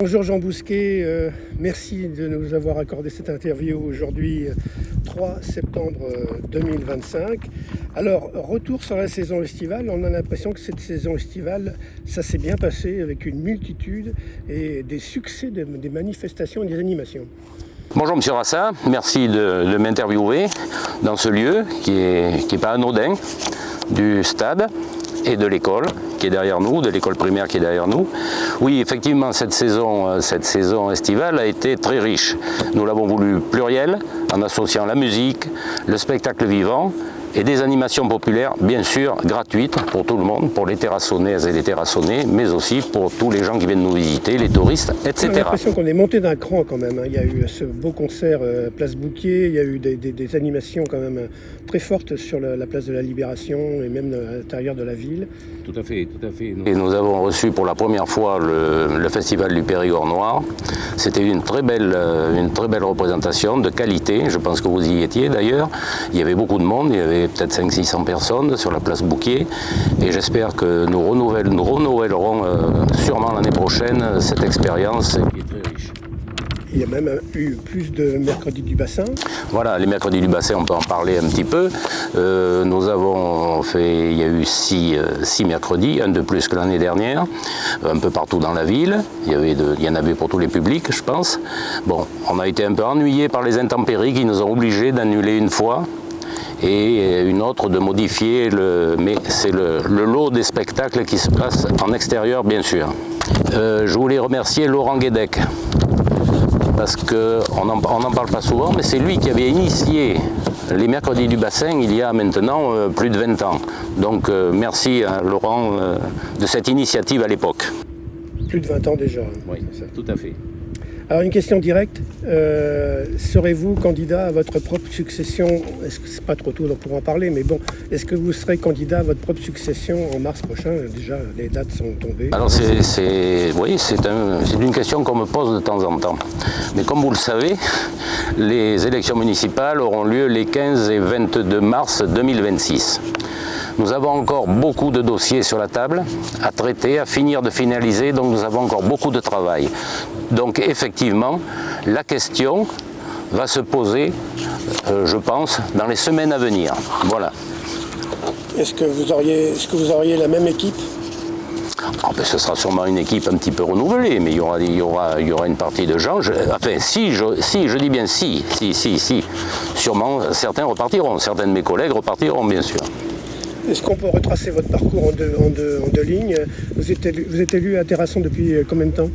Bonjour Jean Bousquet, merci de nous avoir accordé cette interview aujourd'hui, 3 septembre 2025. Alors, retour sur la saison estivale, on a l'impression que cette saison estivale, ça s'est bien passé avec une multitude et des succès des manifestations et des animations. Bonjour Monsieur Rassa, merci de m'interviewer dans ce lieu qui est pas anodin, du stade et de l'école qui est derrière nous, de l'école primaire qui est derrière nous. Oui, effectivement, cette saison estivale a été très riche. Nous l'avons voulu plurielle, en associant la musique, le spectacle vivant et des animations populaires, bien sûr, gratuites pour tout le monde, pour les terrassonnaises et les terrassonnais, mais aussi pour tous les gens qui viennent nous visiter, les touristes, etc. On a l'impression qu'on est monté d'un cran quand même. Il y a eu ce beau concert Place Bouquier, il y a eu des animations quand même très fortes sur la place de la Libération et même à l'intérieur de la ville. Tout à fait, tout à fait. Et nous avons reçu pour la première fois le festival du Périgord Noir. C'était une très belle représentation de qualité. Je pense que vous y étiez d'ailleurs. Il y avait beaucoup de monde, il y avait peut-être 500-600 personnes sur la place Bouquier. Et j'espère que nous renouvellerons sûrement l'année prochaine cette expérience qui est très riche. Il y a même eu plus de mercredis du bassin. Voilà, les mercredis du bassin, on peut en parler un petit peu. Nous avons fait, il y a eu 6 mercredis, un de plus que l'année dernière, un peu partout dans la ville. Il y en avait pour tous les publics, je pense. Bon, on a été un peu ennuyés par les intempéries qui nous ont obligés d'annuler une fois et une autre de modifier, mais c'est le lot des spectacles qui se passent en extérieur, bien sûr. Je voulais remercier Laurent Guédec, parce qu'on n'en parle pas souvent, mais c'est lui qui avait initié les mercredis du bassin il y a maintenant plus de 20 ans. Donc merci à Laurent de cette initiative à l'époque. Plus de 20 ans déjà. Oui, tout à fait. Alors une question directe, serez-vous candidat à votre propre succession? Est-ce que c'est pas trop tôt pour en parler, mais bon, est-ce que vous serez candidat à votre propre succession en mars prochain? Déjà, les dates sont tombées. Alors c'est une question qu'on me pose de temps en temps. Mais comme vous le savez, les élections municipales auront lieu les 15 et 22 mars 2026. Nous avons encore beaucoup de dossiers sur la table à traiter, à finir de finaliser, donc nous avons encore beaucoup de travail. Donc effectivement, la question va se poser, je pense, dans les semaines à venir. Voilà. Est-ce que vous auriez la même équipe? Ce sera sûrement une équipe un petit peu renouvelée, mais il y aura une partie de gens. Je dis bien si. Sûrement, certains repartiront, certains de mes collègues repartiront, bien sûr. Est-ce qu'on peut retracer votre parcours en deux lignes? Vous êtes élu à Terrasson depuis combien de temps?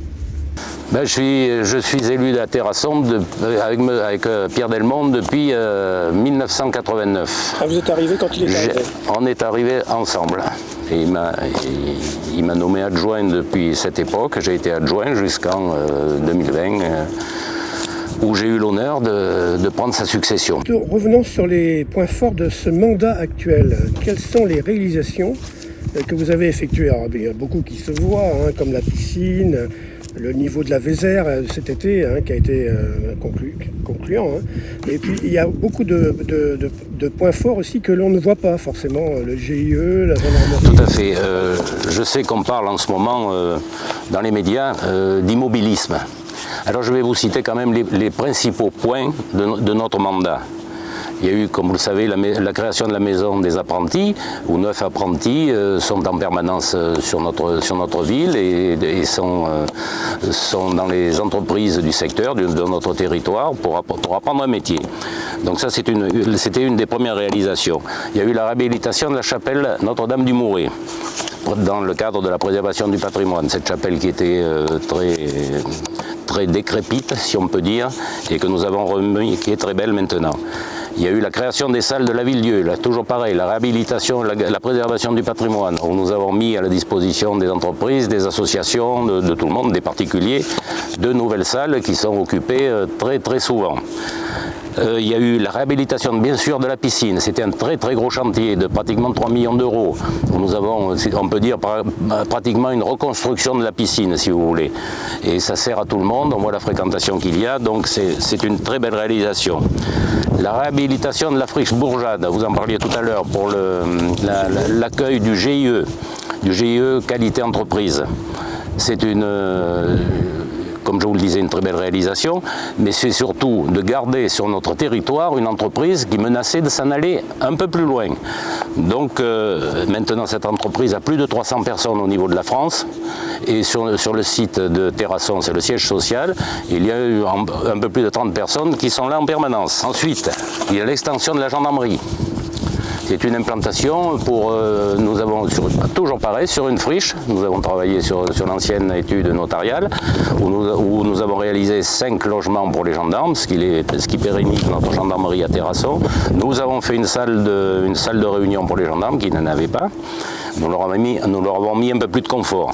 Je suis élu à Terrasson avec Pierre Delmonte depuis 1989. Ah, vous êtes arrivé quand il est arrivé? On est arrivés ensemble. Et il m'a nommé adjoint depuis cette époque. J'ai été adjoint jusqu'en 2020. Où j'ai eu l'honneur de prendre sa succession. Revenons sur les points forts de ce mandat actuel. Quelles sont les réalisations que vous avez effectuées? Alors, il y a beaucoup qui se voient, comme la piscine, le niveau de la Vézère cet été, qui a été concluant. Et puis, il y a beaucoup de points forts aussi que l'on ne voit pas forcément. Le GIE, la gendarmerie. Tout à fait. Je sais qu'on parle en ce moment dans les médias d'immobilisme. Alors je vais vous citer quand même les principaux points de notre mandat. Il y a eu, comme vous le savez, la création de la maison des apprentis, où 9 apprentis sont en permanence sur notre ville et sont dans les entreprises du secteur, de notre territoire, pour apprendre un métier. Donc ça, c'était une des premières réalisations. Il y a eu la réhabilitation de la chapelle Notre-Dame du Mouret, dans le cadre de la préservation du patrimoine. Cette chapelle qui était très décrépite, si on peut dire, et que nous avons remis, qui est très belle maintenant. Il y a eu la création des salles de la Ville-Dieu, là, toujours pareil, la réhabilitation, la préservation du patrimoine, où nous avons mis à la disposition des entreprises, des associations, de tout le monde, des particuliers, de nouvelles salles qui sont occupées très très souvent. Il y a eu la réhabilitation bien sûr de la piscine, c'était un très très gros chantier de pratiquement 3 millions d'euros. Nous avons, on peut dire, pratiquement une reconstruction de la piscine si vous voulez. Et ça sert à tout le monde, on voit la fréquentation qu'il y a, donc c'est une très belle réalisation. La réhabilitation de la friche Bourjade, vous en parliez tout à l'heure, pour l'accueil du GIE qualité entreprise. C'est une comme je vous le disais, une très belle réalisation, mais c'est surtout de garder sur notre territoire une entreprise qui menaçait de s'en aller un peu plus loin. Donc maintenant cette entreprise a plus de 300 personnes au niveau de la France, et sur le site de Terrasson, c'est le siège social, il y a eu un peu plus de 30 personnes qui sont là en permanence. Ensuite, il y a l'extension de la gendarmerie. C'est une implantation pour, nous avons toujours pareil, sur une friche, nous avons travaillé sur l'ancienne étude notariale, où nous avons réalisé 5 logements pour les gendarmes, ce qui pérennise notre gendarmerie à Terrasson. Nous avons fait une salle de réunion pour les gendarmes qui n'en avaient pas. Nous leur avons mis un peu plus de confort.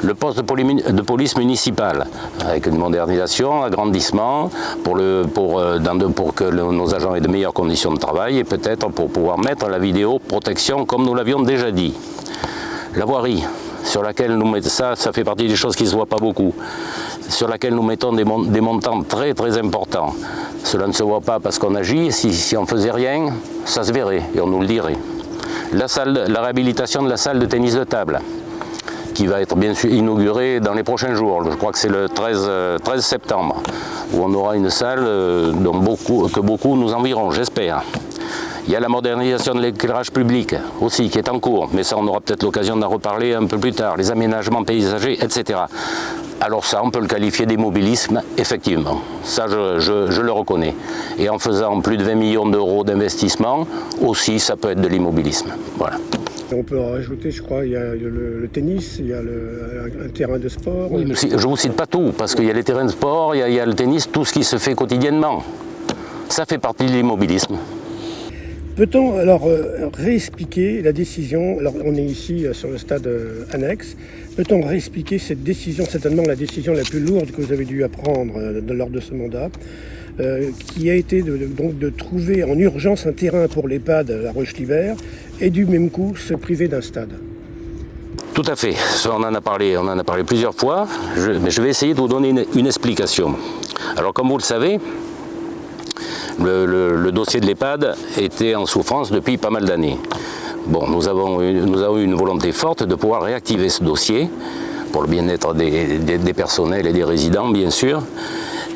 Le poste de police municipale, avec une modernisation, agrandissement, pour que nos agents aient de meilleures conditions de travail et peut-être pour pouvoir mettre la vidéoprotection comme nous l'avions déjà dit. La voirie, sur laquelle nous mettons ça fait partie des choses qui ne se voient pas beaucoup, sur laquelle nous mettons des montants très très importants. Cela ne se voit pas parce qu'on agit, si on ne faisait rien, ça se verrait et on nous le dirait. La réhabilitation de la salle de tennis de table, qui va être bien sûr inaugurée dans les prochains jours. Je crois que c'est le 13 septembre, où on aura une salle que beaucoup nous envieront, j'espère. Il y a la modernisation de l'éclairage public aussi qui est en cours, mais ça on aura peut-être l'occasion d'en reparler un peu plus tard, les aménagements paysagers, etc. Alors ça, on peut le qualifier d'immobilisme, effectivement. Ça, je le reconnais. Et en faisant plus de 20 millions d'euros d'investissement, aussi, ça peut être de l'immobilisme. Voilà. On peut rajouter, je crois, il y a le tennis, il y a un terrain de sport. Oui, mais je ne vous cite pas tout, parce qu'il y a les terrains de sport, il y a le tennis, tout ce qui se fait quotidiennement. Ça fait partie de l'immobilisme. Peut-on alors réexpliquer la décision, alors on est ici sur le stade annexe, peut-on réexpliquer cette décision, certainement la décision la plus lourde que vous avez dû prendre lors de ce mandat, qui a été de trouver en urgence un terrain pour l'EHPAD La Roche-Liver et du même coup se priver d'un stade? Tout à fait, on en a parlé plusieurs fois, mais je vais essayer de vous donner une explication. Alors comme vous le savez, le dossier de l'EHPAD était en souffrance depuis pas mal d'années. Bon, nous avons eu une volonté forte de pouvoir réactiver ce dossier pour le bien-être des personnels et des résidents, bien sûr,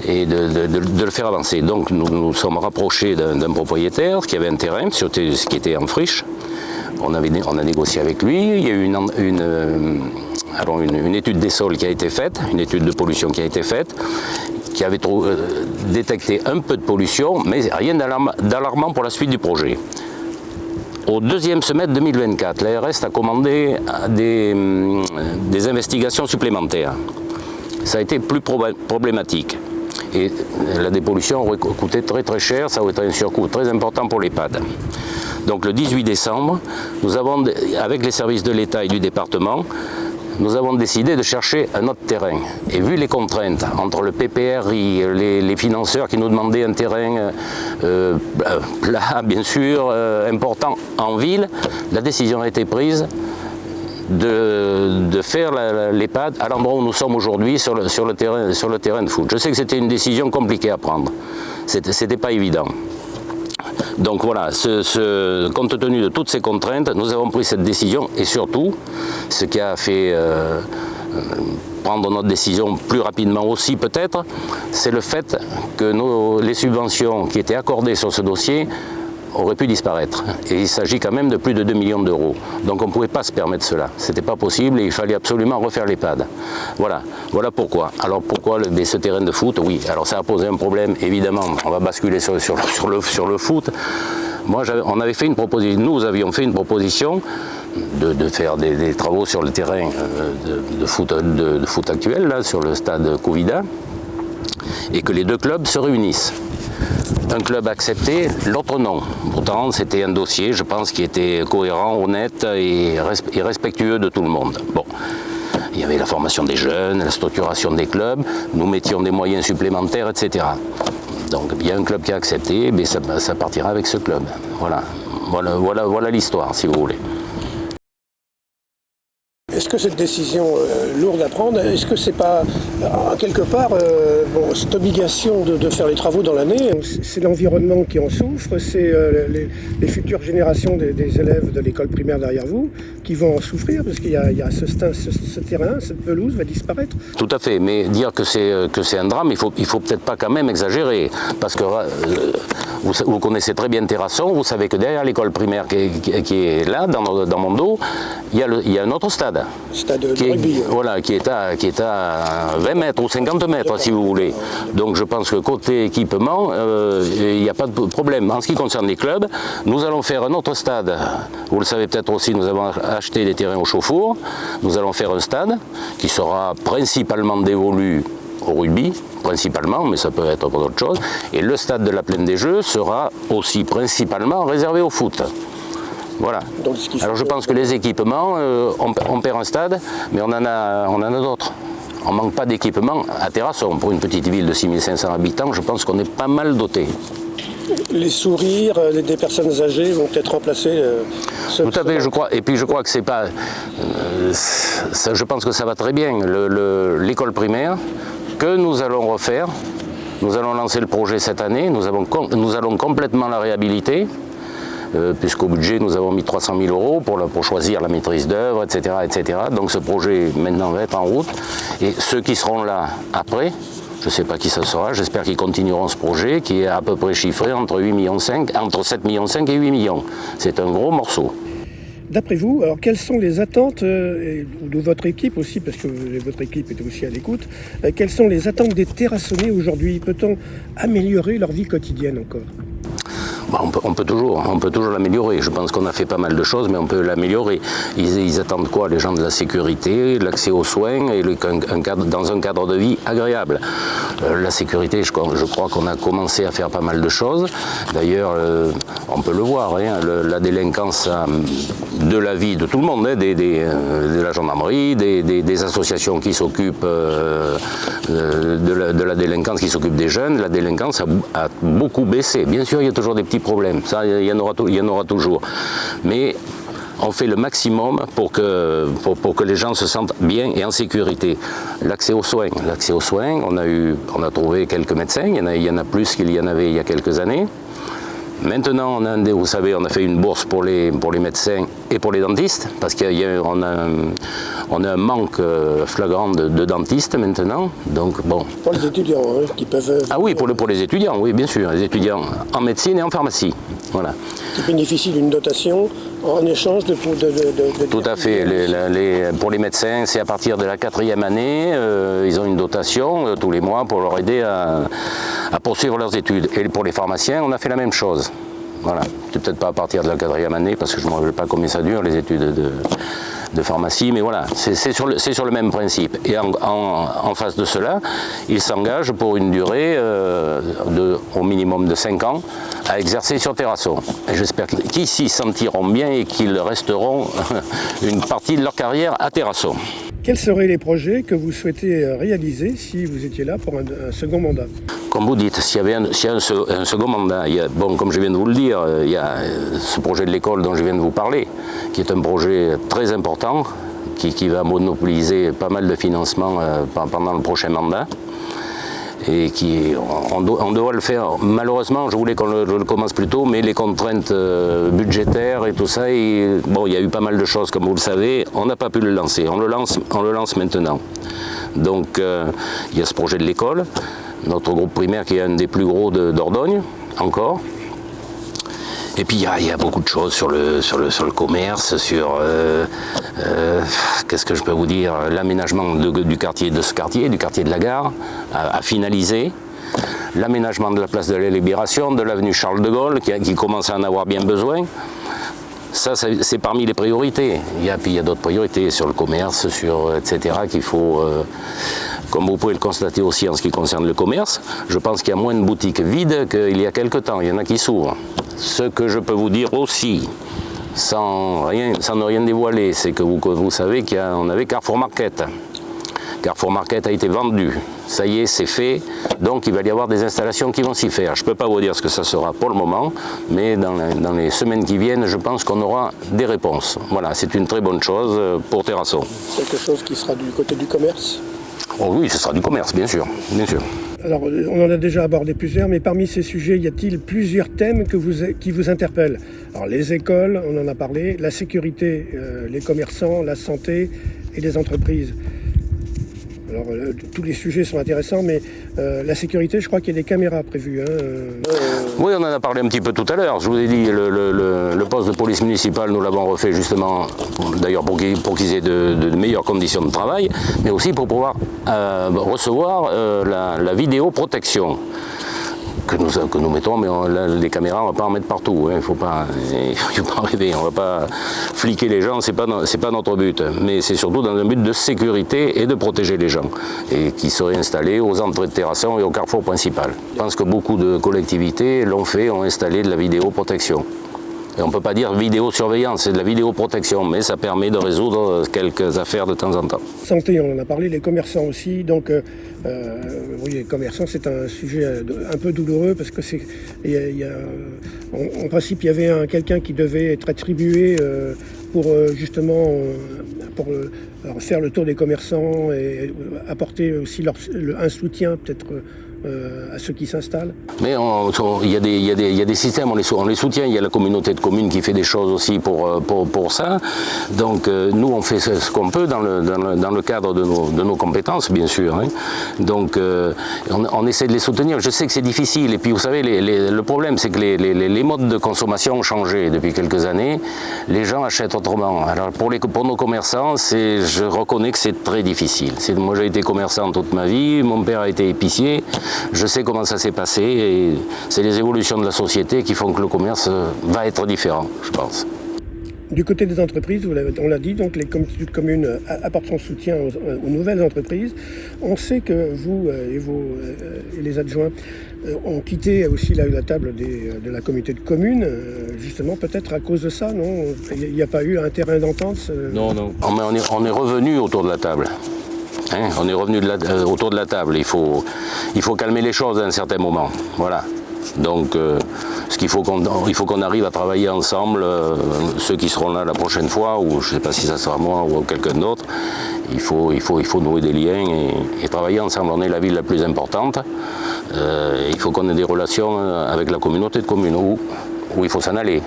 et de le faire avancer. Donc nous nous sommes rapprochés d'un propriétaire qui avait un terrain, qui était en friche. On a négocié avec lui, il y a eu une étude des sols qui a été faite, une étude de pollution qui a été faite, qui avait détecté un peu de pollution, mais rien d'alarmant pour la suite du projet. Au deuxième semestre 2024, l'ARS a commandé des investigations supplémentaires. Ça a été plus problématique. Et la dépollution aurait coûté très très cher, ça aurait été un surcoût très important pour l'EHPAD. Donc le 18 décembre, nous avons, avec les services de l'État et du département, nous avons décidé de chercher un autre terrain. Et vu les contraintes entre le PPRI, les financeurs qui nous demandaient un terrain plat, bien sûr, important en ville, la décision a été prise de faire l'EHPAD à l'endroit où nous sommes aujourd'hui, sur le terrain de foot. Je sais que c'était une décision compliquée à prendre. C'était pas évident. Donc voilà, compte tenu de toutes ces contraintes, nous avons pris cette décision et surtout, ce qui a fait prendre notre décision plus rapidement aussi peut-être, c'est le fait que les subventions qui étaient accordées sur ce dossier auraient pu disparaître. Et il s'agit quand même de plus de 2 millions d'euros. Donc on ne pouvait pas se permettre cela. Ce n'était pas possible et il fallait absolument refaire l'EHPAD. Voilà pourquoi. Alors pourquoi ce terrain de foot? Oui, alors ça a posé un problème, évidemment. On va basculer sur le foot. Nous avions fait une proposition de faire des travaux sur le terrain de foot actuel, là, sur le stade Covida, et que les deux clubs se réunissent. Un club accepté, l'autre non. Pourtant, c'était un dossier, je pense, qui était cohérent, honnête et respectueux de tout le monde. Bon, il y avait la formation des jeunes, la structuration des clubs, nous mettions des moyens supplémentaires, etc. Donc, il y a un club qui a accepté, mais ça partira avec ce club. Voilà l'histoire, si vous voulez. Est-ce que cette décision lourde à prendre, est-ce que c'est pas quelque part cette obligation de faire les travaux dans l'année, c'est l'environnement qui en souffre, c'est les futures générations des élèves de l'école primaire derrière vous qui vont en souffrir parce qu'il y a ce terrain, cette pelouse va disparaître. Tout à fait, mais dire que c'est un drame, il faut peut-être pas quand même exagérer, parce que vous connaissez très bien Terrasson, vous savez que derrière l'école primaire qui est là, dans mon dos, il y a un autre stade. Stade de rugby. Voilà, qui est à 20 mètres ou 50 mètres si vous voulez. Donc je pense que côté équipement, il n'y a pas de problème. En ce qui concerne les clubs, nous allons faire un autre stade. Vous le savez peut-être aussi, nous avons acheté des terrains au Chauffour. Nous allons faire un stade qui sera principalement dévolu au rugby, principalement, mais ça peut être pour d'autres choses. Et le stade de la Plaine des Jeux sera aussi principalement réservé au foot. Voilà. Donc, alors je pense que les équipements, on perd un stade, mais on en a d'autres. On ne manque pas d'équipements à Terrasson. Pour une petite ville de 6500 habitants, je pense qu'on est pas mal doté. Les sourires des personnes âgées vont peut-être remplacer Tout à fait, je crois. Et puis je crois que c'est pas... je pense que ça va très bien. L'école primaire que nous allons refaire, nous allons lancer le projet cette année, nous allons complètement la réhabiliter. Puisqu'au budget nous avons mis 300 000 € pour choisir la maîtrise d'œuvre, etc., etc. Donc ce projet maintenant va être en route. Et ceux qui seront là après, je ne sais pas qui ça sera, j'espère qu'ils continueront ce projet qui est à peu près chiffré entre 7,5 millions et 8 millions. C'est un gros morceau. D'après vous, alors quelles sont les attentes de votre équipe aussi, parce que votre équipe est aussi à l'écoute, quelles sont les attentes des Terrassonnais aujourd'hui? Peut-on améliorer leur vie quotidienne encore? On peut toujours l'améliorer. Je pense qu'on a fait pas mal de choses, mais on peut l'améliorer. Ils attendent quoi? Les gens de la sécurité, l'accès aux soins et dans un cadre de vie agréable. La sécurité, je crois qu'on a commencé à faire pas mal de choses. D'ailleurs, on peut le voir, hein, la délinquance de la vie de tout le monde, hein, de la gendarmerie, des associations qui s'occupent de la délinquance, qui s'occupent des jeunes. La délinquance a beaucoup baissé. Bien sûr, il y a toujours des petits problèmes, ça il y en aura toujours, mais on fait le maximum pour que les gens se sentent bien et en sécurité. L'accès aux soins, on a trouvé quelques médecins, il y en a plus qu'il y en avait il y a quelques années. Maintenant, vous savez, on a fait une bourse pour les médecins et pour les dentistes, parce qu'on a un manque flagrant de dentistes maintenant. Donc, bon. Pour les étudiants, hein, qui peuvent... Ah oui, pour les étudiants, oui, bien sûr. Les étudiants en médecine et en pharmacie. Voilà. Qui bénéficient d'une dotation en échange de Tout à fait. Pour les médecins, c'est à partir de la 4e année, ils ont une dotation tous les mois pour leur aider à poursuivre leurs études. Et pour les pharmaciens, on a fait la même chose. Voilà. C'est peut-être pas à partir de la 4e année, parce que je ne me rappelle pas combien ça dure, les études de pharmacie, mais voilà, c'est sur le même principe. Et en face de cela, ils s'engagent pour une durée au minimum de 5 ans à exercer sur Terrasson. Et j'espère qu'ils s'y sentiront bien et qu'ils resteront une partie de leur carrière à Terrasson. Quels seraient les projets que vous souhaitez réaliser si vous étiez là pour un second mandat? Comme vous dites, s'il y a un second mandat, comme je viens de vous le dire, il y a ce projet de l'école dont je viens de vous parler, qui est un projet très important, qui va monopoliser pas mal de financement pendant le prochain mandat. Et on doit le faire. Malheureusement, je voulais qu'on le commence plus tôt, mais les contraintes budgétaires et tout ça, il y a eu pas mal de choses, comme vous le savez, on n'a pas pu le lancer. On le lance maintenant. Donc, il y a ce projet de l'école, notre groupe primaire qui est un des plus gros d'Ordogne, encore. Et puis il y a beaucoup de choses sur le commerce, sur qu'est-ce que je peux vous dire, l'aménagement du quartier de la gare, à finaliser. L'aménagement de la place de la Libération, de l'avenue Charles de Gaulle, qui commence à en avoir bien besoin. Ça, c'est parmi les priorités. Puis il y a d'autres priorités sur le commerce, etc. qu'il faut... Comme vous pouvez le constater aussi en ce qui concerne le commerce, je pense qu'il y a moins de boutiques vides qu'il y a quelque temps. Il y en a qui s'ouvrent. Ce que je peux vous dire aussi, sans ne rien dévoiler, c'est que vous savez qu'on avait Carrefour Market, Carrefour Market a été vendu. Ça y est, c'est fait. Donc il va y avoir des installations qui vont s'y faire. Je ne peux pas vous dire ce que ça sera pour le moment, mais dans les semaines qui viennent, je pense qu'on aura des réponses. Voilà, c'est une très bonne chose pour Terrasson. Quelque chose qui sera du côté du commerce? Oh oui, ce sera du commerce, bien sûr, bien sûr. Alors, on en a déjà abordé plusieurs, mais parmi ces sujets, y a-t-il plusieurs thèmes qui vous interpellent? Alors, les écoles, on en a parlé, la sécurité, les commerçants, la santé et les entreprises. Alors, tous les sujets sont intéressants, mais la sécurité, je crois qu'il y a des caméras prévues. Oui, on en a parlé un petit peu tout à l'heure. Je vous ai dit, le poste de police municipale, nous l'avons refait justement, d'ailleurs pour qu'ils aient de meilleures conditions de travail, mais aussi pour pouvoir recevoir la vidéoprotection que nous mettons, mais les caméras, on ne va pas en mettre partout. Il ne faut pas rêver, on ne va pas fliquer les gens, ce n'est pas notre but. Mais c'est surtout dans un but de sécurité et de protéger les gens, et qui seraient installés aux entrées de Terrasson et au carrefour principal. Je pense que beaucoup de collectivités l'ont fait, ont installé de la vidéoprotection. Et on ne peut pas dire vidéosurveillance, c'est de la vidéoprotection, mais ça permet de résoudre quelques affaires de temps en temps. Santé, on en a parlé, les commerçants aussi. Donc, oui, les commerçants, c'est un sujet un peu douloureux parce que en principe, il y avait quelqu'un qui devait être attribué pour justement faire le tour des commerçants et apporter aussi un soutien peut-être à ceux qui s'installent. Mais il y a des systèmes, on les soutient. Il y a la communauté de communes qui fait des choses aussi pour ça. Donc nous, on fait ce qu'on peut dans le cadre de nos compétences, bien sûr. Hein. Donc on essaie de les soutenir. Je sais que c'est difficile. Et puis vous savez, le problème, c'est que les modes de consommation ont changé depuis quelques années. Les gens achètent autrement. Alors pour nos commerçants, je reconnais que c'est très difficile. Moi, j'ai été commerçant toute ma vie. Mon père a été épicier. Je sais comment ça s'est passé et c'est les évolutions de la société qui font que le commerce va être différent, je pense. Du côté des entreprises, on l'a dit, donc les comités de communes apportent son soutien aux nouvelles entreprises. On sait que vous et les adjoints ont quitté aussi la table de la communauté de communes, justement peut-être à cause de ça, non? Il n'y a pas eu un terrain d'entente? Non. On est revenu autour de la table. Hein, on est revenu autour de la table. Il faut calmer les choses à un certain moment. Voilà. Donc, il faut qu'on arrive à travailler ensemble, ceux qui seront là la prochaine fois, ou je ne sais pas si ça sera moi ou quelqu'un d'autre. Il faut nouer des liens et travailler ensemble. On est la ville la plus importante. Il faut qu'on ait des relations avec la communauté de communes où il faut s'en aller.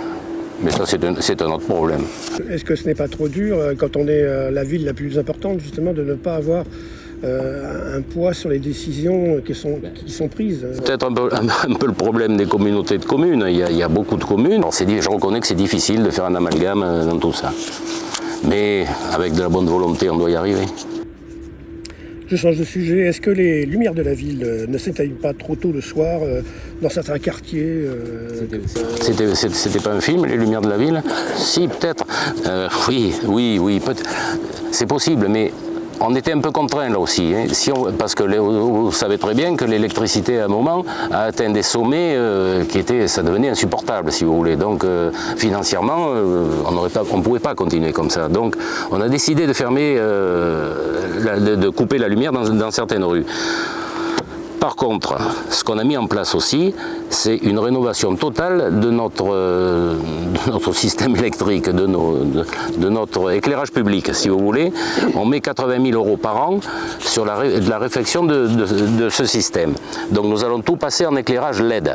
Mais ça, c'est un autre problème. Est-ce que ce n'est pas trop dur, quand on est la ville la plus importante, justement, de ne pas avoir un poids sur les décisions qui sont prises? Peut-être un peu le problème des communautés de communes. Il y a beaucoup de communes. Alors, je reconnais que c'est difficile de faire un amalgame dans tout ça. Mais avec de la bonne volonté, on doit y arriver. Je change de sujet. Est-ce que les lumières de la ville ne s'éteignent pas trop tôt le soir dans certains quartiers? C'était pas un film, Les Lumières de la Ville? Si, peut-être. Oui, peut-être. C'est possible, mais on était un peu contraints là aussi, hein. Parce que vous savez très bien que l'électricité à un moment a atteint des sommets ça devenait insupportable si vous voulez. Donc financièrement, on ne pouvait pas continuer comme ça. Donc on a décidé de fermer, de couper la lumière dans certaines rues. Par contre, ce qu'on a mis en place aussi, c'est une rénovation totale de notre système électrique, de notre éclairage public, si vous voulez. On met 80 000 € par an sur la réfection de ce système. Donc nous allons tout passer en éclairage LED,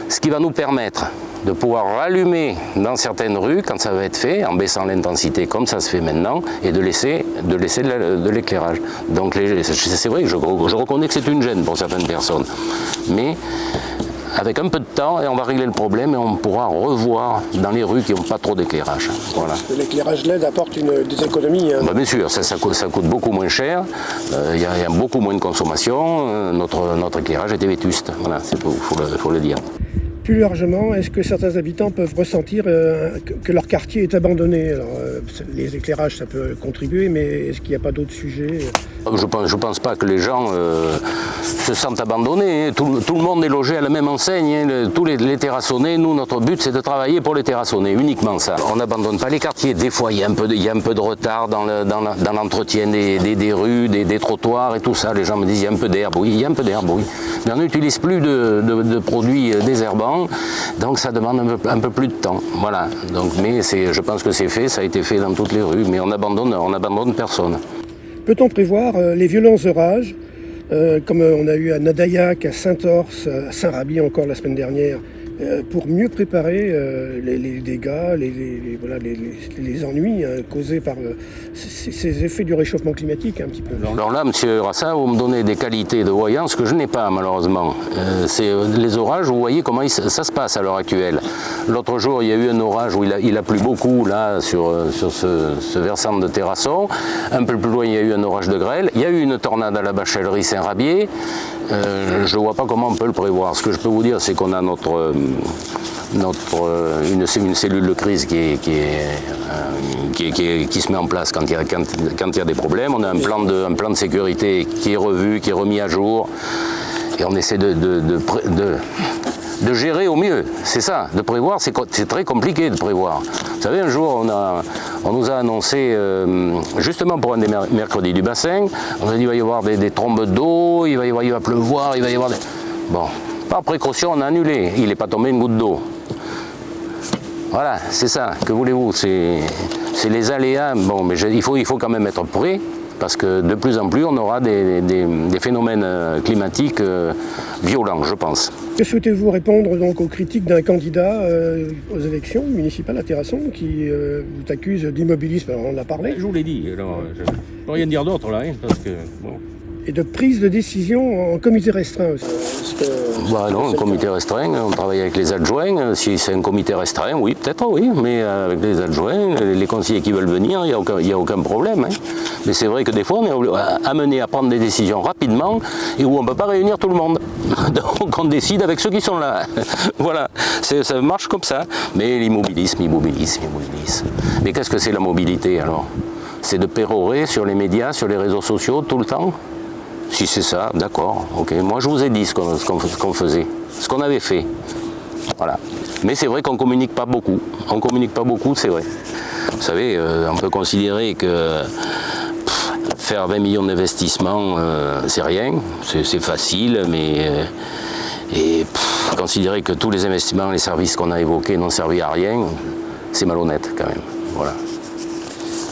ce qui va nous permettre de pouvoir rallumer dans certaines rues quand ça va être fait, en baissant l'intensité comme ça se fait maintenant, et de laisser de l'éclairage. Donc c'est vrai que je reconnais que c'est une gêne pour certaines personnes, mais avec un peu de temps, et on va régler le problème et on pourra revoir dans les rues qui n'ont pas trop d'éclairage. Voilà. L'éclairage LED apporte des économies. Hein. Bien sûr, ça coûte beaucoup moins cher, il y a beaucoup moins de consommation, notre éclairage était vétuste, voilà, faut le dire. Plus largement, est-ce que certains habitants peuvent ressentir que leur quartier est abandonné? Alors, les éclairages, ça peut contribuer, mais est-ce qu'il n'y a pas d'autres sujets? Je pense pas que les gens se sentent abandonnés. Tout le monde est logé à la même enseigne. Tous les terrassonnés, nous, notre but, c'est de travailler pour les terrassonnés, uniquement ça. On n'abandonne pas les quartiers. Des fois, il y a un peu de retard dans l'entretien des rues, des trottoirs et tout ça. Les gens me disent, il y a un peu d'herbe. Oui, il y a un peu d'herbe, oui. Mais on n'utilise plus de produits désherbants, donc ça demande un peu plus de temps. Voilà. Donc, mais je pense que c'est fait, ça a été fait dans toutes les rues, mais on abandonne personne. Peut-on prévoir les violents orages, comme on a eu à Nadaillac, à Saint-Orse, à Saint-Raby encore la semaine dernière, pour mieux préparer les dégâts, les ennuis causés par ces effets du réchauffement climatique un petit peu. Alors là, M. Rassa, vous me donnez des qualités de voyance que je n'ai pas malheureusement. C'est les orages, vous voyez comment ça se passe à l'heure actuelle. L'autre jour, il y a eu un orage où il a plu beaucoup là sur ce versant de Terrasson. Un peu plus loin, il y a eu un orage de grêle. Il y a eu une tornade à la Bachellerie Saint-Rabier. Je ne vois pas comment on peut le prévoir. Ce que je peux vous dire, c'est qu'on a une cellule de crise qui se met en place quand il y a des problèmes. On a un plan de sécurité qui est revu, qui est remis à jour. Et on essaie de gérer au mieux. C'est ça, de prévoir, c'est très compliqué de prévoir. Vous savez, un jour, on nous a annoncé, justement pour un des mercredis du bassin, on a dit qu'il va y avoir des trombes d'eau, il va pleuvoir, il va y avoir des... Bon, par précaution, on a annulé. Il n'est pas tombé une goutte d'eau. Voilà, c'est ça. Que voulez-vous? C'est les aléas. Bon, mais il faut quand même être prêt, parce que de plus en plus, on aura des phénomènes climatiques violents, je pense. Que souhaitez-vous répondre donc aux critiques d'un candidat aux élections municipales à Terrasson qui vous accuse d'immobilisme? On en a parlé. Je vous l'ai dit, alors je ne peux rien dire d'autre là, parce que bon. Et de prise de décision en comité restreint aussi. Non, un comité restreint, on travaille avec les adjoints. Si c'est un comité restreint, oui, peut-être oui, mais avec les adjoints, les conseillers qui veulent venir, il n'y a aucun problème. Hein. Mais c'est vrai que des fois, on est amené à prendre des décisions rapidement et où on ne peut pas réunir tout le monde. Donc on décide avec ceux qui sont là. Voilà, ça marche comme ça. Mais l'immobilisme. Mais qu'est-ce que c'est la mobilité alors? C'est de pérorer sur les médias, sur les réseaux sociaux tout le temps? Si c'est ça, d'accord, ok. Moi je vous ai dit ce qu'on faisait, ce qu'on avait fait. Voilà. Mais c'est vrai qu'on ne communique pas beaucoup. On ne communique pas beaucoup, c'est vrai. Vous savez, on peut considérer que faire 20 millions d'investissements, c'est rien, c'est facile, mais considérer que tous les investissements, les services qu'on a évoqués n'ont servi à rien, c'est malhonnête quand même. Voilà.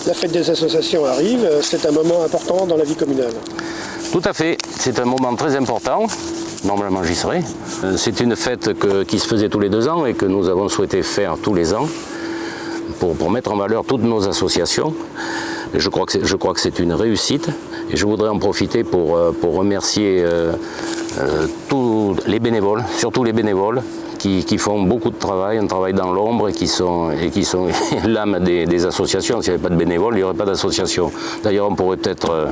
La fête des associations arrive, c'est un moment important dans la vie communale. Tout à fait, c'est un moment très important, normalement j'y serai. C'est une fête qui se faisait tous les 2 ans et que nous avons souhaité faire tous les ans pour mettre en valeur toutes nos associations. Et je crois que c'est une réussite et je voudrais en profiter pour remercier tous les bénévoles, surtout les bénévoles qui font beaucoup de travail, un travail dans l'ombre et qui sont l'âme des associations. S'il n'y avait pas de bénévoles, il n'y aurait pas d'association. D'ailleurs, on pourrait peut-être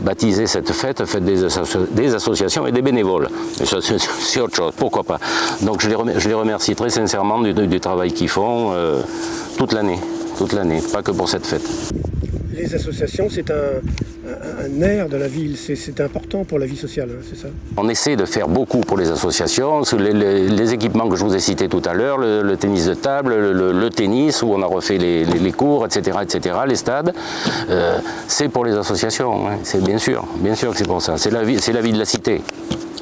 baptiser cette fête des associations et des bénévoles. Et ça, c'est autre chose, pourquoi pas. Donc je les remercie très sincèrement du travail qu'ils font toute l'année, pas que pour cette fête. Les associations, c'est un nerf de la ville, c'est important pour la vie sociale, hein, c'est ça? On essaie de faire beaucoup pour les associations, les équipements que je vous ai cités tout à l'heure, le tennis de table, le tennis, où on a refait les cours, etc., les stades, c'est pour les associations, hein, c'est bien sûr que c'est pour ça, c'est la vie de la cité.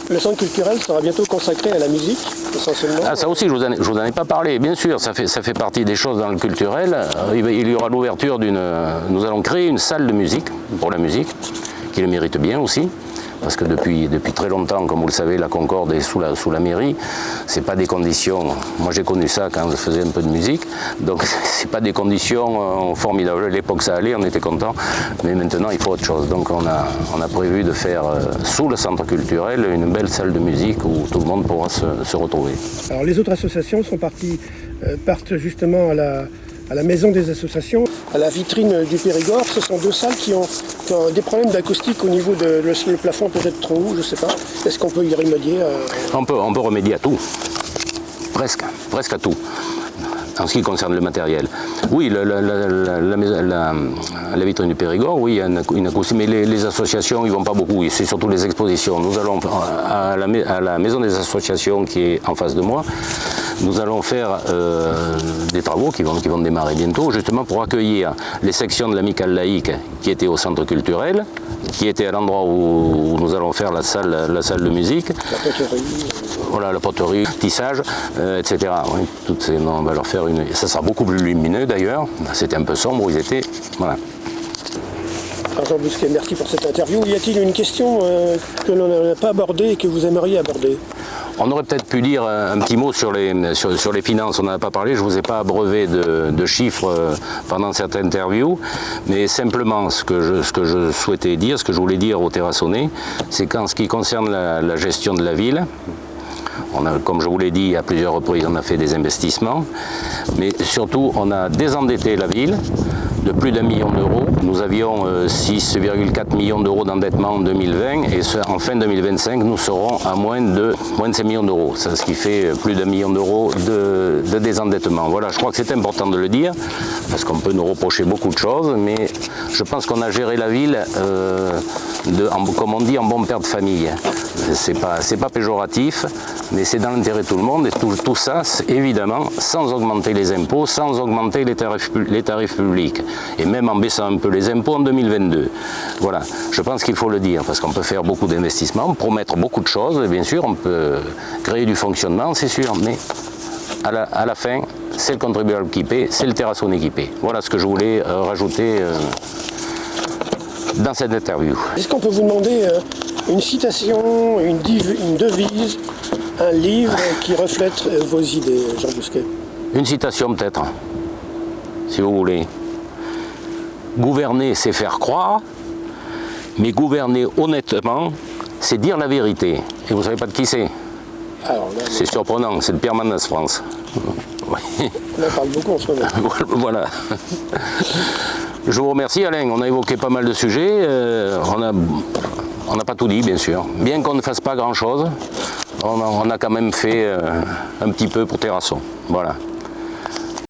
Le centre culturel sera bientôt consacré à la musique, essentiellement. Ah, ça aussi, je vous en ai pas parlé. Bien sûr, ça fait partie des choses dans le culturel. Il y aura l'ouverture nous allons créer une salle de musique, pour la musique, qui le mérite bien aussi. Parce que depuis très longtemps, comme vous le savez, la Concorde est sous la mairie. C'est pas des conditions. Moi, j'ai connu ça quand je faisais un peu de musique. Donc, c'est pas des conditions formidables. À l'époque, ça allait, on était content. Mais maintenant, il faut autre chose. Donc, on a prévu de faire sous le centre culturel une belle salle de musique où tout le monde pourra se retrouver. Alors, les autres associations partent justement à la maison des associations, à la vitrine du Périgord. Ce sont 2 salles qui ont des problèmes d'acoustique au niveau de le plafond peut-être trop haut, je ne sais pas. Est-ce qu'on peut y remédier On peut remédier à tout, presque à tout, en ce qui concerne le matériel. Oui, la vitrine du Périgord, oui, il y a une acoustique, mais les associations, ils ne vont pas beaucoup, c'est surtout les expositions. Nous allons à la maison des associations qui est en face de moi, nous allons faire des travaux qui vont démarrer bientôt, justement pour accueillir les sections de l'amicale laïque qui étaient au centre culturel, qui était à l'endroit où nous allons faire la salle de musique. La poterie. Voilà, la poterie, tissage, etc. Oui, toutes ces, on va leur faire une. Ça sera beaucoup plus lumineux d'ailleurs. C'était un peu sombre où ils étaient. Voilà. Alors Jean Bousquet, merci pour cette interview. Y a-t-il une question que l'on n'a pas abordée et que vous aimeriez aborder? On aurait peut-être pu dire un petit mot sur les finances, on n'en a pas parlé, je ne vous ai pas abreuvé de chiffres pendant cette interview, mais simplement ce que je souhaitais dire, ce que je voulais dire aux terrassonnais, c'est qu'en ce qui concerne la gestion de la ville, comme je vous l'ai dit à plusieurs reprises, on a fait des investissements, mais surtout on a désendetté la ville de plus d'1 million d'euros. Nous avions 6,4 millions d'euros d'endettement en 2020 et en fin 2025 nous serons à moins de 5 millions d'euros, ce qui fait plus d'1 million d'euros de désendettement. Voilà, je crois que c'est important de le dire parce qu'on peut nous reprocher beaucoup de choses, mais je pense qu'on a géré la ville comme on dit, en bon père de famille. C'est pas péjoratif, mais c'est dans l'intérêt de tout le monde et tout ça, évidemment, sans augmenter les impôts, sans augmenter les tarifs publics et même en baissant un peu les impôts en 2022. Voilà, je pense qu'il faut le dire parce qu'on peut faire beaucoup d'investissements, promettre beaucoup de choses, et bien sûr, on peut créer du fonctionnement, c'est sûr, mais à la fin, c'est le contribuable qui paie, c'est le terrassonné qui paie. Voilà ce que je voulais rajouter dans cette interview. Est-ce qu'on peut vous demander une citation, une devise, un livre qui reflète vos idées, Jean Bousquet? Une citation peut-être, si vous voulez. Gouverner, c'est faire croire, mais gouverner honnêtement, c'est dire la vérité. Et vous ne savez pas de qui c'est? C'est surprenant, c'est de Pierre Mendès France. Oui. On en parle beaucoup en ce moment. Voilà. Je vous remercie Alain, on a évoqué pas mal de sujets, on n'a pas tout dit bien sûr. Bien qu'on ne fasse pas grand chose, on a quand même fait un petit peu pour Terrasson. Voilà.